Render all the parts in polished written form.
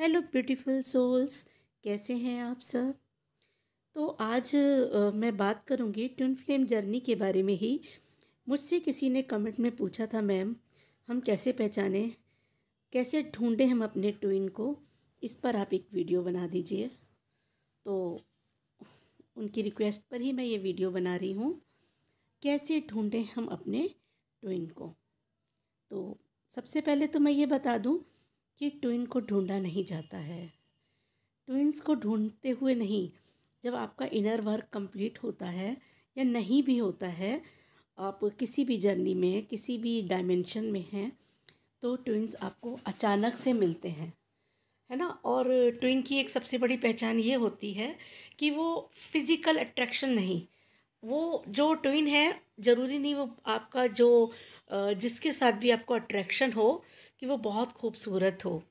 Hello beautiful souls, कैसे हैं आप सब। तो आज मैं बात करूंगी ट्विन फ्लेम जर्नी के बारे में ही। मुझसे किसी ने कमेंट में पूछा था, मैम हम कैसे पहचानें, कैसे ढूंढें हम अपने ट्विन को। इस पर आप एक वीडियो बना दीजिए। तो उनकी रिक्वेस्ट पर ही मैं ये वीडियो बना रही हूँ, कैसे ढूंढें हम अपने ट्विन को। तो सबसे पहले तो मैं ये बता दूँ कि ट्विन को ढूंढा नहीं जाता है। ट्विंस को ढूंढते हुए नहीं, जब आपका इनर वर्क कंप्लीट होता है या नहीं भी होता है, आप किसी भी जर्नी में किसी भी डायमेंशन में हैं, तो ट्विंस आपको अचानक से मिलते हैं, है ना। और ट्विन की एक सबसे बड़ी पहचान ये होती है कि वो फिज़िकल अट्रैक्शन नहीं, वो जो ट्विन है ज़रूरी नहीं वो आपका जो जिसके साथ भी आपको अट्रैक्शन हो कि वो बहुत खूबसूरत हो।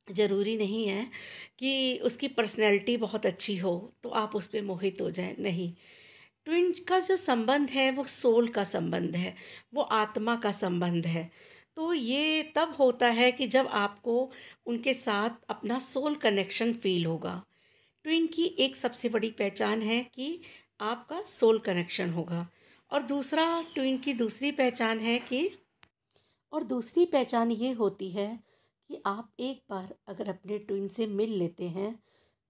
ज़रूरी नहीं है कि उसकी पर्सनैलिटी बहुत अच्छी हो तो आप उस पे मोहित हो जाएं, नहीं। ट्विन का जो संबंध है वो सोल का संबंध है, वो आत्मा का संबंध है। तो ये तब होता है कि जब आपको उनके साथ अपना सोल कनेक्शन फील होगा। ट्विन की एक सबसे बड़ी पहचान है कि आपका सोल कनेक्शन होगा। और दूसरा, ट्विन की दूसरी पहचान है कि और दूसरी पहचान ये होती है कि आप एक बार अगर अपने ट्विन से मिल लेते हैं,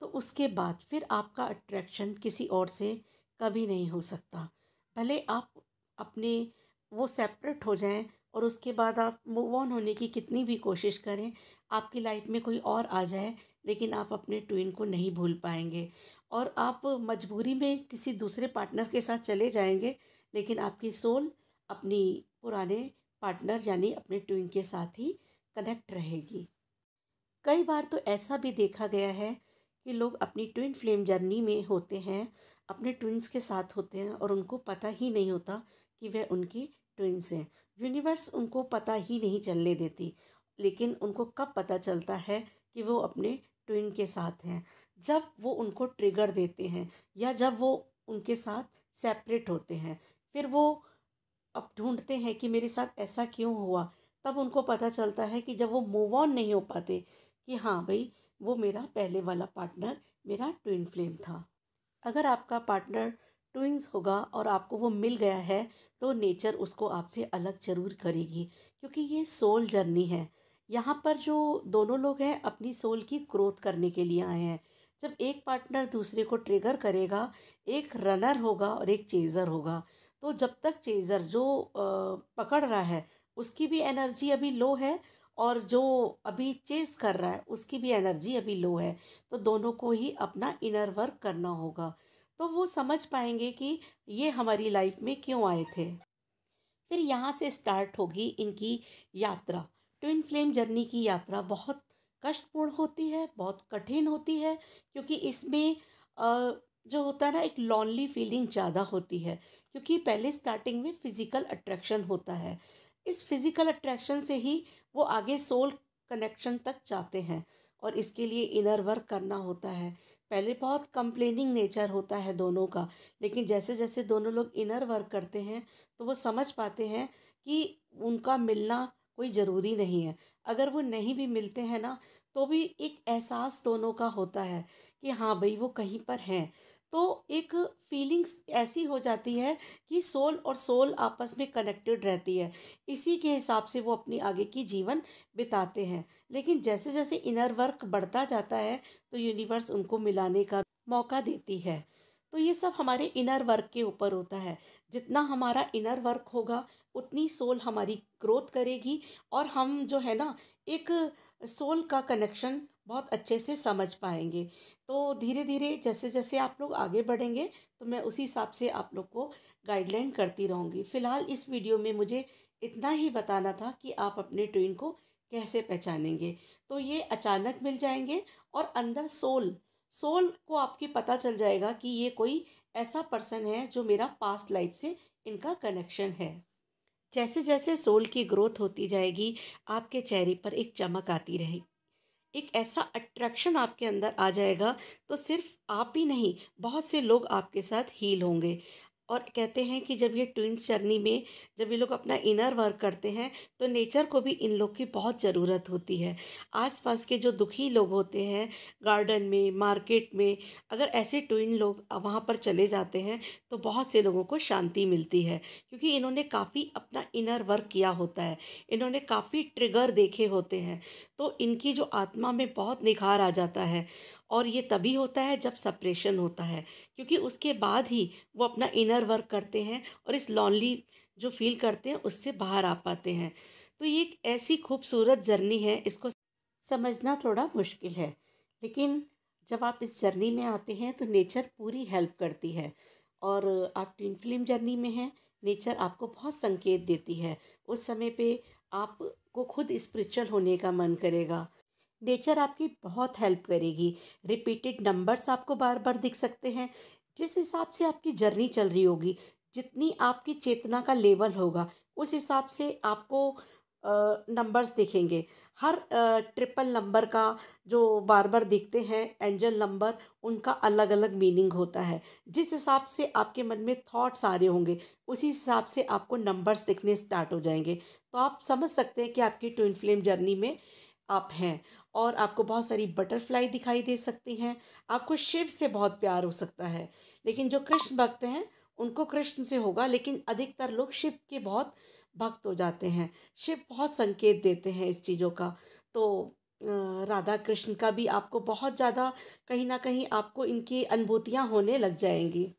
तो उसके बाद फिर आपका अट्रैक्शन किसी और से कभी नहीं हो सकता। भले आप अपने वो सेपरेट हो जाएं और उसके बाद आप मूव ऑन होने की कितनी भी कोशिश करें, आपकी लाइफ में कोई और आ जाए, लेकिन आप अपने ट्विन को नहीं भूल पाएंगे। और आप मजबूरी में किसी दूसरे पार्टनर के साथ चले जाएंगे, लेकिन आपकी सोल अपनी पुराने पार्टनर यानी अपने ट्विन के साथ ही कनेक्ट रहेगी। कई बार तो ऐसा भी देखा गया है कि लोग अपनी ट्विन फ्लेम जर्नी में होते हैं, अपने ट्विन्स के साथ होते हैं और उनको पता ही नहीं होता कि वह उनकी ट्विन्स हैं। यूनिवर्स उनको पता ही नहीं चलने देती, लेकिन उनको कब पता चलता है कि वो अपने ट्विन के साथ हैं, जब वो उनको ट्रिगर देते हैं या जब वो उनके साथ सेपरेट होते हैं। फिर वो अब ढूंढते हैं कि मेरे साथ ऐसा क्यों हुआ। तब उनको पता चलता है कि जब वो मूव ऑन नहीं हो पाते कि हाँ भाई, वो मेरा पहले वाला पार्टनर मेरा ट्विन फ्लेम था। अगर आपका पार्टनर ट्विंस होगा और आपको वो मिल गया है, तो नेचर उसको आपसे अलग जरूर करेगी, क्योंकि ये सोल जर्नी है। यहाँ पर जो दोनों लोग हैं अपनी सोल की ग्रोथ करने के लिए आए हैं। जब एक पार्टनर दूसरे को ट्रिगर करेगा, एक रनर होगा और एक चेज़र होगा। तो जब तक चेज़र जो पकड़ रहा है उसकी भी एनर्जी अभी लो है, और जो अभी चेस कर रहा है उसकी भी एनर्जी अभी लो है, तो दोनों को ही अपना इनर वर्क करना होगा। तो वो समझ पाएंगे कि ये हमारी लाइफ में क्यों आए थे। फिर यहाँ से स्टार्ट होगी इनकी यात्रा। ट्विन फ्लेम जर्नी की यात्रा बहुत कष्टपूर्ण होती है, बहुत कठिन होती है, क्योंकि इसमें जो होता है ना, एक लॉनली फीलिंग ज़्यादा होती है। क्योंकि पहले स्टार्टिंग में फिजिकल अट्रैक्शन होता है, इस फिजिकल अट्रैक्शन से ही वो आगे सोल कनेक्शन तक जाते हैं, और इसके लिए इनर वर्क करना होता है। पहले बहुत कंप्लेनिंग नेचर होता है दोनों का, लेकिन जैसे जैसे दोनों लोग इनर वर्क करते हैं, तो वो समझ पाते हैं कि उनका मिलना कोई ज़रूरी नहीं है। अगर वो नहीं भी मिलते हैं ना, तो भी एक एहसास दोनों का होता है कि हाँ भाई वो कहीं पर हैं। तो एक फीलिंग्स ऐसी हो जाती है कि सोल और सोल आपस में कनेक्टेड रहती है। इसी के हिसाब से वो अपनी आगे की जीवन बिताते हैं। लेकिन जैसे जैसे इनर वर्क बढ़ता जाता है, तो यूनिवर्स उनको मिलाने का मौका देती है। तो ये सब हमारे इनर वर्क के ऊपर होता है। जितना हमारा इनर वर्क होगा, उतनी सोल हमारी ग्रोथ करेगी, और हम जो है ना, एक सोल का कनेक्शन बहुत अच्छे से समझ पाएंगे। तो धीरे धीरे जैसे जैसे आप लोग आगे बढ़ेंगे, तो मैं उसी हिसाब से आप लोग को गाइडलाइन करती रहूँगी। फ़िलहाल इस वीडियो में मुझे इतना ही बताना था कि आप अपने ट्विन को कैसे पहचानेंगे। तो ये अचानक मिल जाएंगे, और अंदर सोल सोल को आपकी पता चल जाएगा कि ये कोई ऐसा पर्सन है जो मेरा पास्ट लाइफ से इनका कनेक्शन है। जैसे जैसे सोल की ग्रोथ होती जाएगी, आपके चेहरे पर एक चमक आती रहेगी, एक ऐसा अट्रैक्शन आपके अंदर आ जाएगा। तो सिर्फ आप ही नहीं, बहुत से लोग आपके साथ हील होंगे, और कहते हैं कि जब ये ट्विन्स जर्नी में जब ये लोग अपना इनर वर्क करते हैं तो नेचर को भी इन लोग की बहुत ज़रूरत होती है। आसपास के जो दुखी लोग होते हैं, गार्डन में, मार्केट में, अगर ऐसे ट्विन लोग वहाँ पर चले जाते हैं तो बहुत से लोगों को शांति मिलती है, क्योंकि इन्होंने काफ़ी अपना इनर वर्क किया होता है, इन्होंने काफ़ी ट्रिगर देखे होते हैं। तो इनकी जो आत्मा में बहुत निखार आ जाता है, और ये तभी होता है जब सेपरेशन होता है, क्योंकि उसके बाद ही वो अपना इनर वर्क करते हैं और इस लॉनली जो फील करते हैं उससे बाहर आ पाते हैं। तो ये एक ऐसी खूबसूरत जर्नी है, इसको समझना थोड़ा मुश्किल है, लेकिन जब आप इस जर्नी में आते हैं तो नेचर पूरी हेल्प करती है। और आप ट्विन फ्लेम जर्नी में हैं, नेचर आपको बहुत संकेत देती है। उस समय पे आपको खुद स्पिरिचुअल होने का मन करेगा। नेचर आपकी बहुत हेल्प करेगी। रिपीटेड नंबर्स आपको बार बार दिख सकते हैं। जिस हिसाब से आपकी जर्नी चल रही होगी, जितनी आपकी चेतना का लेवल होगा, उस हिसाब से आपको नंबर्स दिखेंगे। हर ट्रिपल नंबर का जो बार बार दिखते हैं एंजल नंबर, उनका अलग अलग मीनिंग होता है। जिस हिसाब से आपके मन में थॉट्स आ रहे होंगे, उसी हिसाब से आपको नंबर्स दिखने स्टार्ट हो जाएंगे। तो आप समझ सकते हैं कि आपकी ट्विन फ्लेम जर्नी में आप हैं। और आपको बहुत सारी बटरफ्लाई दिखाई दे सकती हैं। आपको शिव से बहुत प्यार हो सकता है, लेकिन जो कृष्ण भक्त हैं उनको कृष्ण से होगा, लेकिन अधिकतर लोग शिव के बहुत भक्त हो जाते हैं। शिव बहुत संकेत देते हैं इस चीज़ों का। तो राधा कृष्ण का भी आपको बहुत ज़्यादा, कहीं ना कहीं आपको इनकी अनुभूतियाँ होने लग जाएंगी।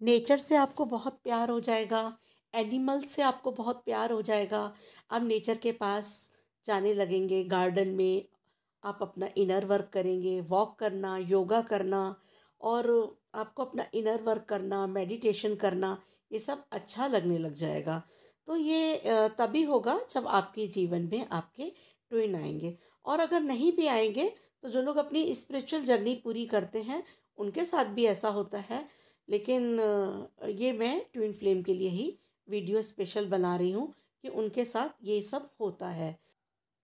नेचर से आपको बहुत प्यार हो जाएगा, एनिमल से आपको बहुत प्यार हो जाएगा। आप नेचर के पास जाने लगेंगे, गार्डन में आप अपना इनर वर्क करेंगे, वॉक करना, योगा करना, और आपको अपना इनर वर्क करना, मेडिटेशन करना, ये सब अच्छा लगने लग जाएगा। तो ये तभी होगा जब आपके जीवन में आपके ट्विन आएंगे। और अगर नहीं भी आएंगे तो जो लोग अपनी स्पिरिचुअल जर्नी पूरी करते हैं उनके साथ भी ऐसा होता है। लेकिन ये मैं ट्विन फ्लेम के लिए ही वीडियो स्पेशल बना रही हूँ कि उनके साथ ये सब होता है।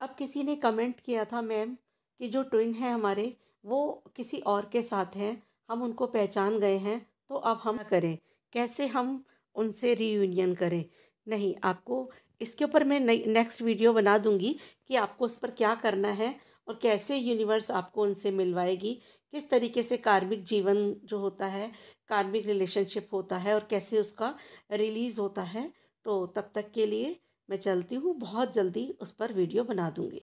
अब किसी ने कमेंट किया था मैम कि जो ट्विन है हमारे, वो किसी और के साथ हैं, हम उनको पहचान गए हैं, तो अब हम क्या करें, कैसे हम उनसे रीयूनियन करें। नहीं, आपको इसके ऊपर मैं नई नेक्स्ट वीडियो बना दूंगी कि आपको उस पर क्या करना है और कैसे यूनिवर्स आपको उनसे मिलवाएगी, किस तरीके से कार्मिक जीवन जो होता है, कार्मिक रिलेशनशिप होता है, और कैसे उसका रिलीज़ होता है। तो तब तक के लिए मैं चलती हूँ, बहुत जल्दी उस पर वीडियो बना दूँगी।